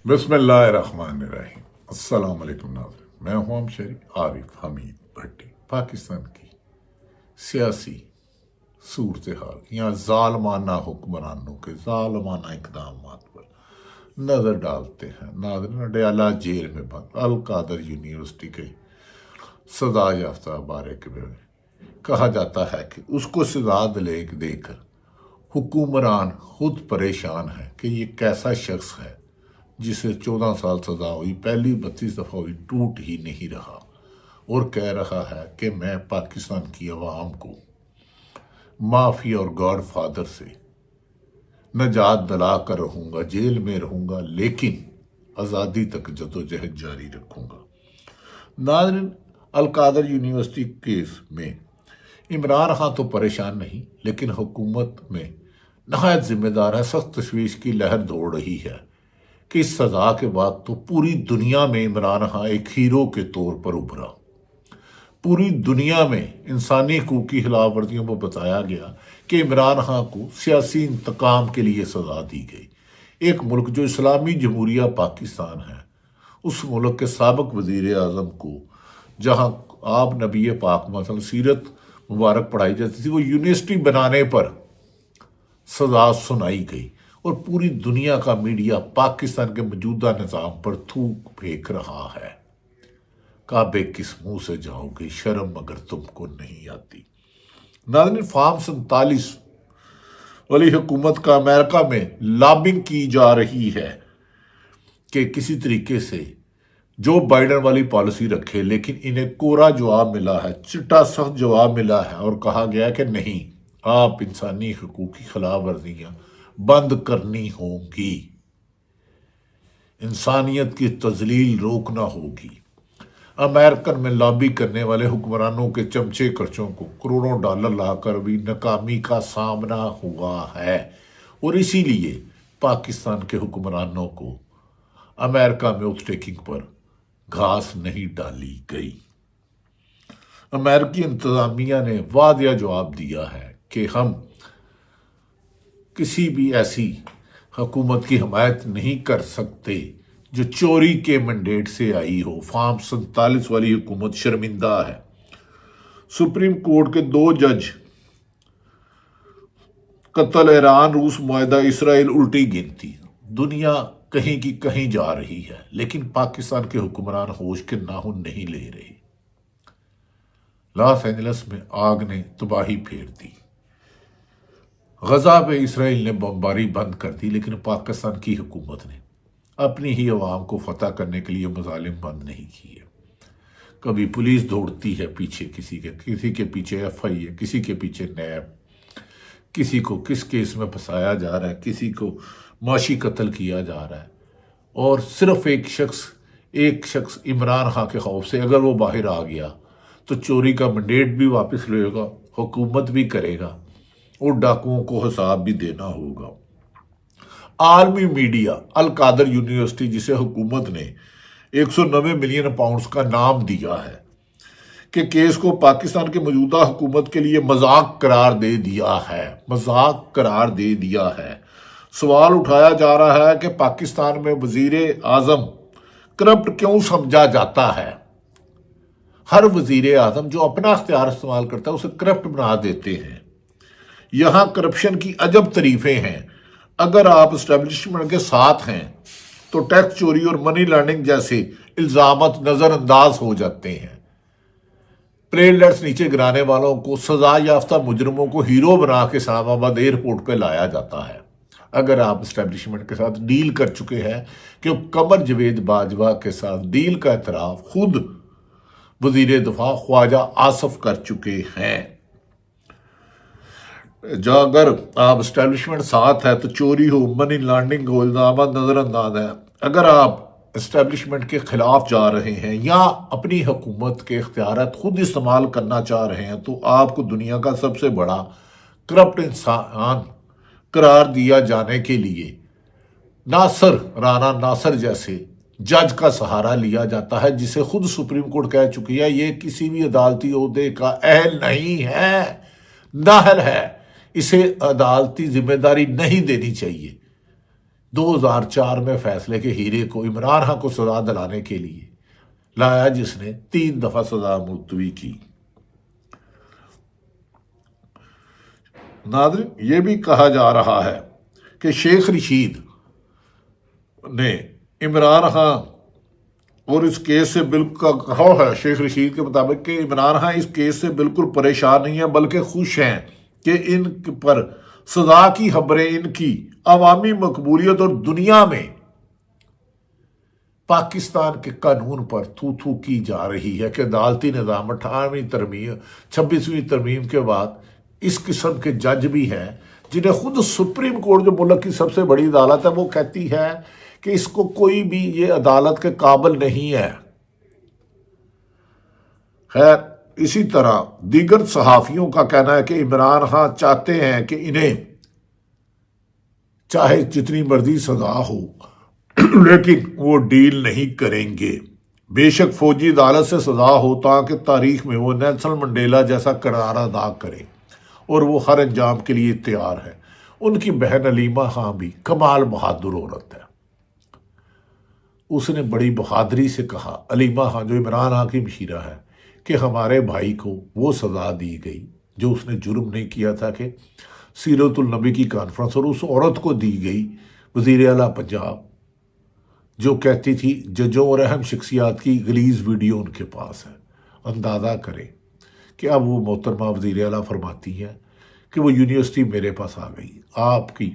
بسم اللہ الرحمن الرحیم۔ السلام علیکم ناظرین، میں ہوں شریف عارف حمید بھٹی۔ پاکستان کی سیاسی صورتحال یا ظالمانہ حکمرانوں کے ظالمانہ اقدامات پر نظر ڈالتے ہیں۔ ناظرین، اڈیالہ جیل میں بند القادر یونیورسٹی کے سزا یافتہ بارے میں کہا جاتا ہے کہ اس کو سزا دے کر حکمران خود پریشان ہے کہ یہ کیسا شخص ہے جسے 14 سال سزا ہوئی، پہلی 32 دفعہ ہوئی، ٹوٹ ہی نہیں رہا اور کہہ رہا ہے کہ میں پاکستان کی عوام کو مافیا اور گاڈ فادر سے نجات دلا کر رہوں گا، جیل میں رہوں گا، لیکن آزادی تک جدوجہد جاری رکھوں گا۔ ناظرین، القادر یونیورسٹی کیس میں عمران خان تو پریشان نہیں، لیکن حکومت میں نہایت ذمہ دار ہے۔ سخت تشویش کی لہر دوڑ رہی ہے کہ اس سزا کے بعد تو پوری دنیا میں عمران خان ایک ہیرو کے طور پر ابھرا۔ پوری دنیا میں انسانی حقوق کی خلاف ورزیوں پر بتایا گیا کہ عمران خان کو سیاسی انتقام کے لیے سزا دی گئی۔ ایک ملک جو اسلامی جمہوریہ پاکستان ہے، اس ملک کے سابق وزیر اعظم کو جہاں آپ نبی پاک مثلا سیرت مبارک پڑھائی جاتی تھی، وہ یونیورسٹی بنانے پر سزا سنائی گئی، اور پوری دنیا کا میڈیا پاکستان کے موجودہ نظام پر تھوک پھینک رہا ہے۔ کعبے کس منہ سے جاؤ گے، شرم مگر تم کو نہیں آتی۔ ناظرین، فارم 47 والی حکومت کا امریکہ میں لابنگ کی جا رہی ہے کہ کسی طریقے سے جو بائیڈن والی پالیسی رکھے، لیکن انہیں کوڑا جواب ملا ہے، چٹا سخت جواب ملا ہے، اور کہا گیا کہ نہیں، آپ انسانی حقوق کی خلاف ورزیاں بند کرنی ہوں گی، انسانیت کی تذلیل روکنا ہوگی۔ امریکن میں لابی کرنے والے حکمرانوں کے چمچے کرچوں کو کروڑوں ڈالر لا کر بھی ناکامی کا سامنا ہوا ہے، اور اسی لیے پاکستان کے حکمرانوں کو امریکہ میں اوتھ ٹیکنگ پر گھاس نہیں ڈالی گئی۔ امریکی انتظامیہ نے واضح جواب دیا ہے کہ ہم کسی بھی ایسی حکومت کی حمایت نہیں کر سکتے جو چوری کے مینڈیٹ سے آئی ہو۔ فارم 47 والی حکومت شرمندہ ہے۔ سپریم کورٹ کے 2 جج قتل ایران روس معاہدہ اسرائیل الٹی گنتی۔ دنیا کہیں کی کہیں جا رہی ہے، لیکن پاکستان کے حکمران ہوش کے ناخن نہیں لے رہے۔ لاس اینجلس میں آگ نے تباہی پھیر دی، غزہ پہ اسرائیل نے بمباری بند کر دی، لیکن پاکستان کی حکومت نے اپنی ہی عوام کو فتح کرنے کے لیے مظالم بند نہیں کیے۔ کبھی پولیس دوڑتی ہے پیچھے، کسی کے پیچھے FI ہے، کسی کے پیچھے نیب، کسی کو کس کیس میں پھنسایا جا رہا ہے، کسی کو معاشی قتل کیا جا رہا ہے، اور صرف ایک شخص عمران خان کے خوف سے اگر وہ باہر آ گیا تو چوری کا مینڈیٹ بھی واپس لے گا، حکومت بھی کرے گا، اور ڈاکوؤں کو حساب بھی دینا ہوگا۔ عالمی میڈیا القادر یونیورسٹی، جسے حکومت نے 190 ملین پاؤنڈز کا نام دیا ہے، کہ کیس کو پاکستان کے موجودہ حکومت کے لیے مذاق قرار دے دیا ہے۔ سوال اٹھایا جا رہا ہے کہ پاکستان میں وزیر اعظم کرپٹ کیوں سمجھا جاتا ہے؟ ہر وزیر اعظم جو اپنا اختیار استعمال کرتا ہے اسے کرپٹ بنا دیتے ہیں۔ یہاں کرپشن کی عجب تعریفیں ہیں۔ اگر آپ اسٹیبلشمنٹ کے ساتھ ہیں تو ٹیکس چوری اور منی لانڈرنگ جیسے الزامات نظر انداز ہو جاتے ہیں۔ پلیٹلیٹس نیچے گرانے والوں کو، سزا یافتہ مجرموں کو ہیرو بنا کے اسلام آباد ایئرپورٹ پہ لایا جاتا ہے۔ اگر آپ اسٹیبلشمنٹ کے ساتھ ڈیل کر چکے ہیں، کہ قمر جاوید باجوہ کے ساتھ ڈیل کا اعتراف خود وزیر دفاع خواجہ آصف کر چکے ہیں۔ اگر آپ اسٹیبلشمنٹ ساتھ ہے تو چوری ہو، منی لانڈرنگ ہو، الزامات نظر انداز ہے۔ اگر آپ اسٹیبلشمنٹ کے خلاف جا رہے ہیں یا اپنی حکومت کے اختیارات خود استعمال کرنا چاہ رہے ہیں، تو آپ کو دنیا کا سب سے بڑا کرپٹ انسان قرار دیا جانے کے لیے رانا ناصر جیسے جج کا سہارا لیا جاتا ہے، جسے خود سپریم کورٹ کہہ چکی ہے یہ کسی بھی عدالتی عہدے کا اہل نہیں ہے، نااہل ہے، اسے عدالتی ذمہ داری نہیں دینی چاہیے۔ 2004 میں فیصلے کے ہیرے کو عمران خان کو سزا دلانے کے لیے لایا، جس نے 3 دفعہ سزا ملتوی کی۔ ناظرین، یہ بھی کہا جا رہا ہے کہ شیخ رشید نے عمران خان اور اس کیس سے بالکل کہا ہے، شیخ رشید کے مطابق کہ عمران خان اس کیس سے بالکل پریشان نہیں ہیں بلکہ خوش ہیں کہ ان پر سزا کی خبریں ان کی عوامی مقبولیت اور دنیا میں پاکستان کے قانون پر تھو تھو کی جا رہی ہے کہ عدالتی نظام 18ویں ترمیم 26ویں ترمیم کے بعد اس قسم کے جج بھی ہیں جنہیں خود سپریم کورٹ جو ملک کی سب سے بڑی عدالت ہے وہ کہتی ہے کہ اس کو کوئی بھی یہ عدالت کے قابل نہیں ہے۔ خیر، اسی طرح دیگر صحافیوں کا کہنا ہے کہ عمران خان چاہتے ہیں کہ انہیں چاہے جتنی مرضی سزا ہو لیکن وہ ڈیل نہیں کریں گے، بے شک فوجی عدالت سے سزا ہو تاکہ تاریخ میں وہ نیلسن منڈیلا جیسا کردار ادا کرے، اور وہ ہر انجام کے لیے تیار ہے۔ ان کی بہن علیمہ خان بھی کمال بہادر عورت ہے۔ اس نے بڑی بہادری سے کہا، علیمہ خان جو عمران خان کی مشیرہ ہے، کہ ہمارے بھائی کو وہ سزا دی گئی جو اس نے جرم نہیں کیا تھا، کہ سیرت النبی کی کانفرنس، اور اس عورت کو دی گئی وزیر اعلیٰ پنجاب جو کہتی تھی ججوں اور اہم شخصیات کی غلیظ ویڈیو ان کے پاس ہے۔ اندازہ کریں کہ اب وہ محترمہ وزیر اعلیٰ فرماتی ہیں کہ وہ یونیورسٹی میرے پاس آ گئی، آپ کی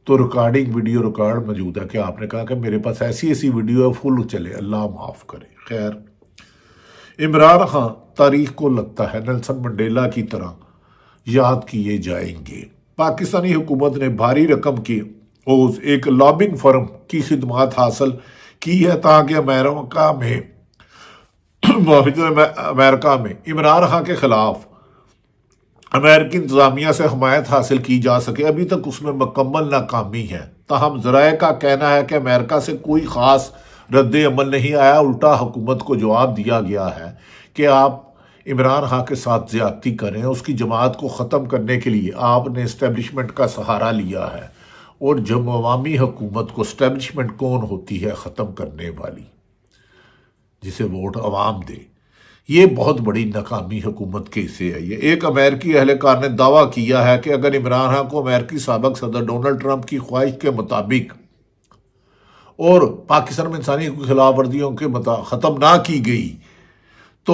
تو ریکارڈنگ ویڈیو ریکارڈ موجود ہے کہ آپ نے کہا کہ میرے پاس ایسی ایسی ویڈیو ہے، فل چلے، اللہ معاف کرے۔ خیر، عمران خان تاریخ کو لگتا ہے نیلسن منڈیلا کی طرح یاد کیے جائیں گے۔ پاکستانی حکومت نے بھاری رقم کی ایک لابنگ فرم کی خدمات حاصل کی ہے تاکہ امریکہ میں عمران خان کے خلاف امریکی انتظامیہ سے حمایت حاصل کی جا سکے۔ ابھی تک اس میں مکمل ناکامی ہے، تاہم ذرائع کا کہنا ہے کہ امریکہ سے کوئی خاص رد عمل نہیں آیا، الٹا حکومت کو جواب دیا گیا ہے کہ آپ عمران خان کے ساتھ زیادتی کریں، اس کی جماعت کو ختم کرنے کے لیے آپ نے اسٹیبلشمنٹ کا سہارا لیا ہے، اور جب عوامی حکومت کو اسٹیبلشمنٹ کون ہوتی ہے؟ ختم کرنے والی، جسے ووٹ عوام دے۔ یہ بہت بڑی ناکامی حکومت کے حصے ہے۔ یہ ایک امریکی اہلکار نے دعویٰ کیا ہے کہ اگر عمران خان کو امریکی سابق صدر ڈونلڈ ٹرمپ کی خواہش کے مطابق اور پاکستان میں انسانی حقوق کی خلاف ورزیوں کے ختم نہ کی گئی تو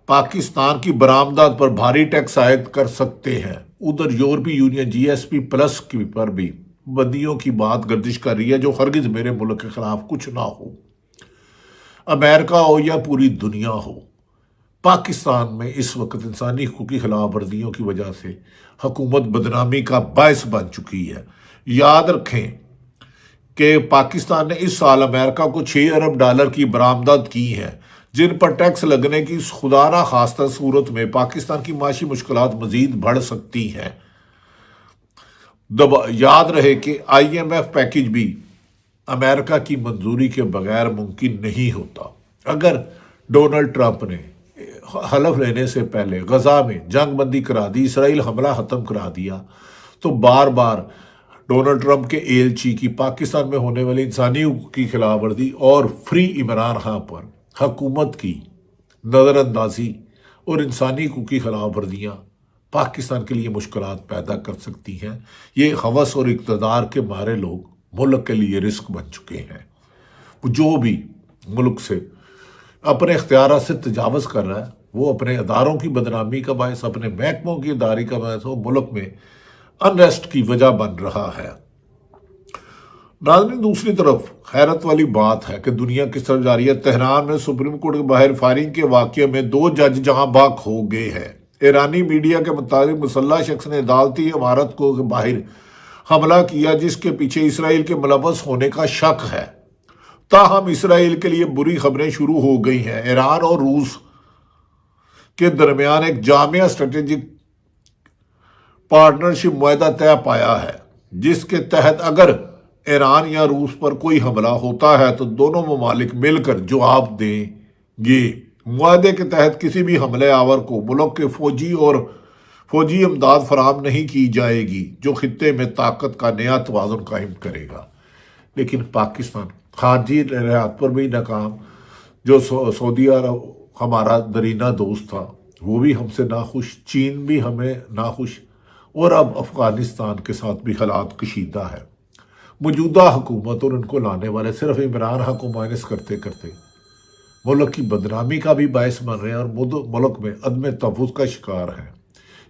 پاکستان کی برآمدات پر بھاری ٹیکس عائد کر سکتے ہیں۔ ادھر یورپی یونین GSP+ پر بھی بندیوں کی بات گردش کر رہی ہے، جو ہرگز میرے ملک کے خلاف کچھ نہ ہو، امریکہ ہو یا پوری دنیا ہو۔ پاکستان میں اس وقت انسانی حقوق کی خلاف ورزیوں کی وجہ سے حکومت بدنامی کا باعث بن چکی ہے۔ یاد رکھیں کہ پاکستان نے اس سال امریکہ کو $6 ارب کی برآمدات کی ہیں، جن پر ٹیکس لگنے کی خدا نہ خواستہ صورت میں پاکستان کی معاشی مشکلات مزید بڑھ سکتی ہیں۔ یاد رہے کہ IMF پیکج بھی امریکہ کی منظوری کے بغیر ممکن نہیں ہوتا۔ اگر ڈونلڈ ٹرمپ نے حلف لینے سے پہلے غزہ میں جنگ بندی کرا دی، اسرائیل حملہ ختم کرا دیا، تو بار بار ڈونلڈ ٹرمپ کے ایلچی کی پاکستان میں ہونے والی انسانی حقوق کی خلاف ورزی اور فری عمران خان پر حکومت کی نظر اندازی اور انسانی حقوق کی خلاف ورزیاں پاکستان کے لیے مشکلات پیدا کر سکتی ہیں۔ یہ ہوس اور اقتدار کے مارے لوگ ملک کے لیے رسک بن چکے ہیں۔ جو بھی ملک سے اپنے اختیارات سے تجاوز کر رہا ہے، وہ اپنے اداروں کی بدنامی کا باعث، اپنے محکموں کی اداری کا باعث، وہ ملک میں انریسٹ کی وجہ بن رہا ہے۔ ناظرین، دوسری طرف حیرت والی بات ہے کہ دنیا کس طرف جا رہی ہے۔ تہران میں سپریم کورٹ کے باہر فائرنگ کے واقعے میں 2 جج جہاں بحق ہو گئے ہیں۔ ایرانی میڈیا کے مطابق مسلح شخص نے عدالتی عمارت کو باہر حملہ کیا، جس کے پیچھے اسرائیل کے ملوث ہونے کا شک ہے۔ تاہم اسرائیل کے لیے بری خبریں شروع ہو گئی ہیں۔ ایران اور روس کے درمیان ایک جامع اسٹریٹجک پارٹنرشپ معاہدہ طے پایا ہے، جس کے تحت اگر ایران یا روس پر کوئی حملہ ہوتا ہے تو دونوں ممالک مل کر جواب دیں گے۔ معاہدے کے تحت کسی بھی حملے آور کو ملک کے فوجی امداد فراہم نہیں کی جائے گی جو خطے میں طاقت کا نیا توازن قائم کرے گا۔ لیکن پاکستان خارجی لحاظ پر بھی ناکام، جو سعودی عرب ہمارا درینہ دوست تھا وہ بھی ہم سے ناخوش، چین بھی ہمیں ناخوش، اور اب افغانستان کے ساتھ بھی حالات کشیدہ ہے۔ موجودہ حکومت اور ان کو لانے والے صرف عمران خان کو مائنس کرتے کرتے ملک کی بدنامی کا بھی باعث بن رہے ہیں اور ملک میں عدم تحفظ کا شکار ہے۔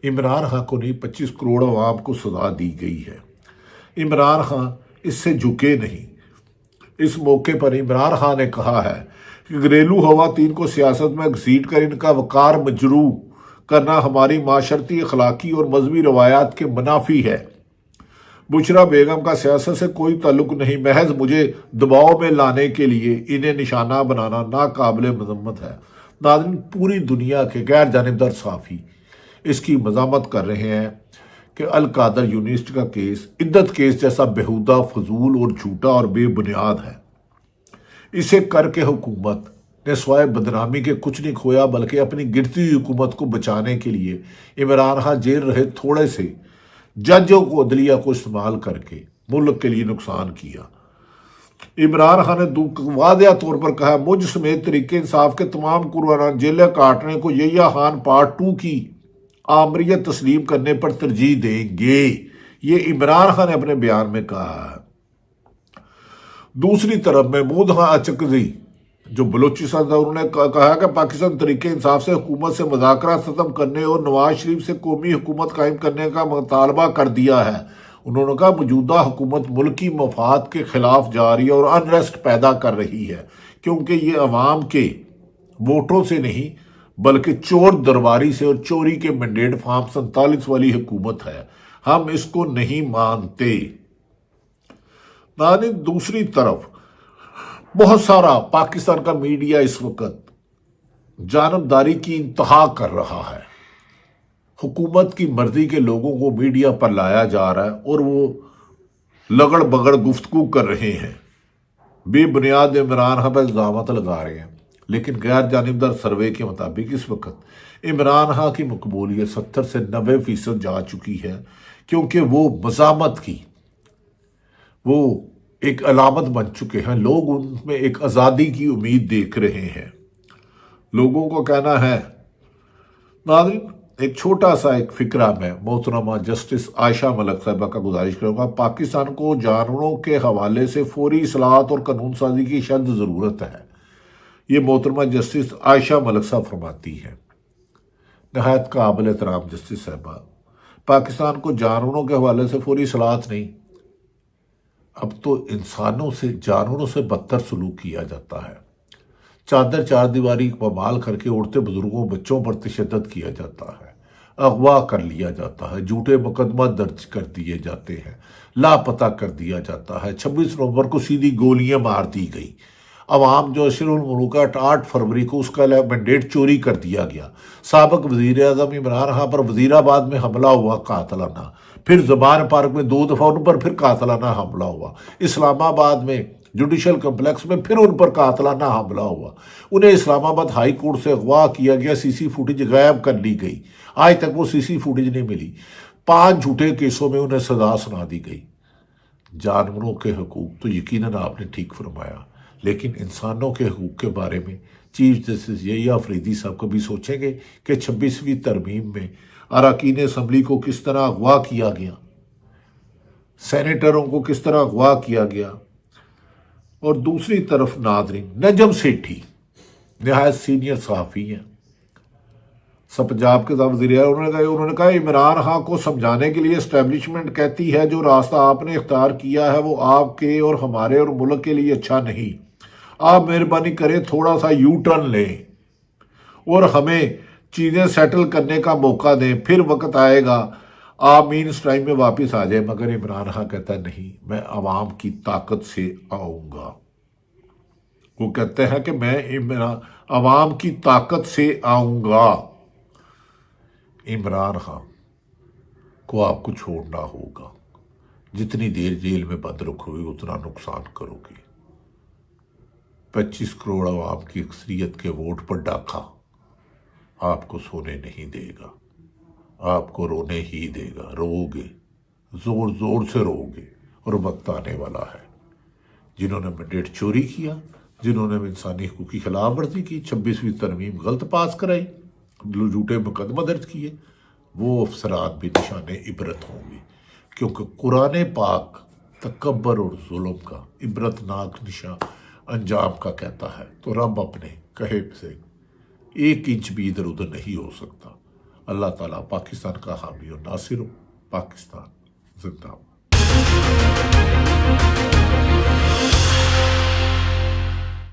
عمران خان کو نہیں 25 کروڑ عوام کو سزا دی گئی ہے۔ عمران خان اس سے جھکے نہیں۔ اس موقع پر عمران خان نے کہا ہے کہ گھریلو خواتین کو سیاست میں گھسیٹ کر ان کا وقار مجروح کرنا ہماری معاشرتی، اخلاقی اور مذہبی روایات کے منافی ہے۔ بشرا بیگم کا سیاست سے کوئی تعلق نہیں، محض مجھے دباؤ میں لانے کے لیے انہیں نشانہ بنانا ناقابل مذمت ہے۔ ناظرین، پوری دنیا کے غیر جانبدار صحافی اس کی مذمت کر رہے ہیں کہ القادر یونیورسٹی کا کیس عدت کیس جیسا بیہودہ، فضول اور جھوٹا اور بے بنیاد ہے۔ اسے کر کے حکومت نے سوائے بدنامی کے کچھ نہیں کھویا، بلکہ اپنی گرتی ہوئی حکومت کو بچانے کے لیے عمران خان جیل رہے تھوڑے سے ججوں کو، عدلیہ کو استعمال کر کے ملک کے لیے نقصان کیا۔ عمران خان نے واضح طور پر کہا، مجھ سمیت تحریک انصاف کے تمام کارکنان جیلیں کاٹنے کو یحییٰ خان پارٹ 2 کی آمریت تسلیم کرنے پر ترجیح دیں گے۔ یہ عمران خان نے اپنے بیان میں کہا ہے۔ دوسری طرف محمود خان اچکزئی جو بلوچستان تھا، انہوں نے کہا کہ پاکستان تحریک انصاف سے حکومت سے مذاکرات ختم کرنے اور نواز شریف سے قومی حکومت قائم کرنے کا مطالبہ کر دیا ہے۔ انہوں نے کہا موجودہ حکومت ملکی مفاد کے خلاف جا رہی ہے اور انریسٹ پیدا کر رہی ہے، کیونکہ یہ عوام کے ووٹوں سے نہیں بلکہ چور درباری سے اور چوری کے مینڈیٹ فارم 47 والی حکومت ہے۔ ہم اس کو نہیں مانتے۔ ناظرین، دوسری طرف بہت سارا پاکستان کا میڈیا اس وقت جانبداری کی انتہا کر رہا ہے۔ حکومت کی مرضی کے لوگوں کو میڈیا پر لایا جا رہا ہے اور وہ لگڑ بگڑ گفتگو کر رہے ہیں، بے بنیاد عمران خان پر الزامات لگا رہے ہیں۔ لیکن غیر جانبدار سروے کے مطابق اس وقت عمران خان کی مقبولیت 70 سے 90% جا چکی ہے، کیونکہ وہ مزاحمت کی وہ ایک علامت بن چکے ہیں۔ لوگ ان میں ایک آزادی کی امید دیکھ رہے ہیں۔ لوگوں کو کہنا ہے، ناظرین ایک چھوٹا سا ایک فکرہ میں محترمہ جسٹس عائشہ ملک صاحبہ کا گزارش کروں گا، پاکستان کو جانوروں کے حوالے سے فوری اصلاحات اور قانون سازی کی شدید ضرورت ہے۔ یہ محترمہ جسٹس عائشہ ملک صاحب فرماتی ہے۔ نہایت قابل احترام جسٹس صاحبہ، پاکستان کو جانوروں کے حوالے سے فوری اصلاحات نہیں، اب تو انسانوں سے، جانوروں سے بدتر سلوک کیا جاتا ہے۔ چادر چار دیواری پامال کر کے عورتیں، بزرگوں، بچوں پر تشدد کیا جاتا ہے، اغوا کر لیا جاتا ہے، جھوٹے مقدمہ درج کر دیے جاتے ہیں، لاپتہ کر دیا جاتا ہے۔ 26 نومبر کو سیدھی گولیاں مار دی گئی۔ عوام جو اشر الملوکات 8 فروری کو اس کا مینڈیٹ چوری کر دیا گیا۔ سابق وزیر اعظم عمران خان پر وزیر آباد میں حملہ ہوا قاتلانہ، پھر زبان پارک میں 2 دفعہ ان پر پھر قاتلانہ حملہ ہوا، اسلام آباد میں جوڈیشل کمپلیکس میں پھر ان پر قاتلانہ حملہ ہوا، انہیں اسلام آباد ہائی کورٹ سے اغوا کیا گیا، سی سی فوٹیج غائب کر لی گئی، آج تک وہ سی سی فوٹیج نہیں ملی، 5 جھوٹے کیسوں میں انہیں سزا سنا دی گئی۔ جانوروں کے حقوق تو یقیناً آپ نے ٹھیک فرمایا، لیکن انسانوں کے حقوق کے بارے میں چیف جسٹس یحییٰ آفریدی صاحب کبھی سوچیں گے کہ 26ویں ترمیم میں اراکین اسمبلی کو کس طرح اغوا کیا گیا، سینیٹروں کو کس طرح اغوا کیا گیا؟ اور دوسری طرف ناظرین، نجم سیٹھی نہایت سینئر صحافی ہیں، پنجاب کے وزیر اعظم، انہوں نے کہا عمران خان کو سمجھانے کے لیے اسٹیبلشمنٹ کہتی ہے جو راستہ آپ نے اختیار کیا ہے وہ آپ کے اور ہمارے اور ملک کے لیے اچھا نہیں، آپ مہربانی کریں تھوڑا سا یو ٹرن لیں اور ہمیں چیزیں سیٹل کرنے کا موقع دیں، پھر وقت آئے گا آپ مین سٹریم میں واپس آ جائیں۔ مگر عمران خان کہتا ہے نہیں، میں عوام کی طاقت سے آؤں گا۔ وہ کہتے ہیں کہ میں عوام کی طاقت سے آؤں گا۔ عمران خان کو آپ کو چھوڑنا ہوگا، جتنی دیر جیل میں بند رکھو گے اتنا نقصان کرو گے۔ 25 کروڑ عوام کی اکثریت کے ووٹ پر ڈاکہ آپ کو سونے نہیں دے گا۔ آپ کو رونے ہی دے گا، رو گے، زور زور سے رو گے، اور وقت آنے والا ہے۔ جنہوں نے مینڈیٹ چوری کیا، جنہوں نے انسانی حقوق کی خلاف ورزی کی، 26ویں ترمیم غلط پاس کرائی، جھوٹے مقدمہ درج کیے، وہ افسران بھی نشان عبرت ہوں گے، کیونکہ قرآن پاک تکبر اور ظلم کا عبرتناک نشان انجام کا کہتا ہے۔ تو رب اپنے کہے سے 1 انچ بھی ادھر ادھر نہیں ہو سکتا۔ اللہ تعالیٰ پاکستان کا حامی اور ناصر ہو۔ پاکستان زندہ باد۔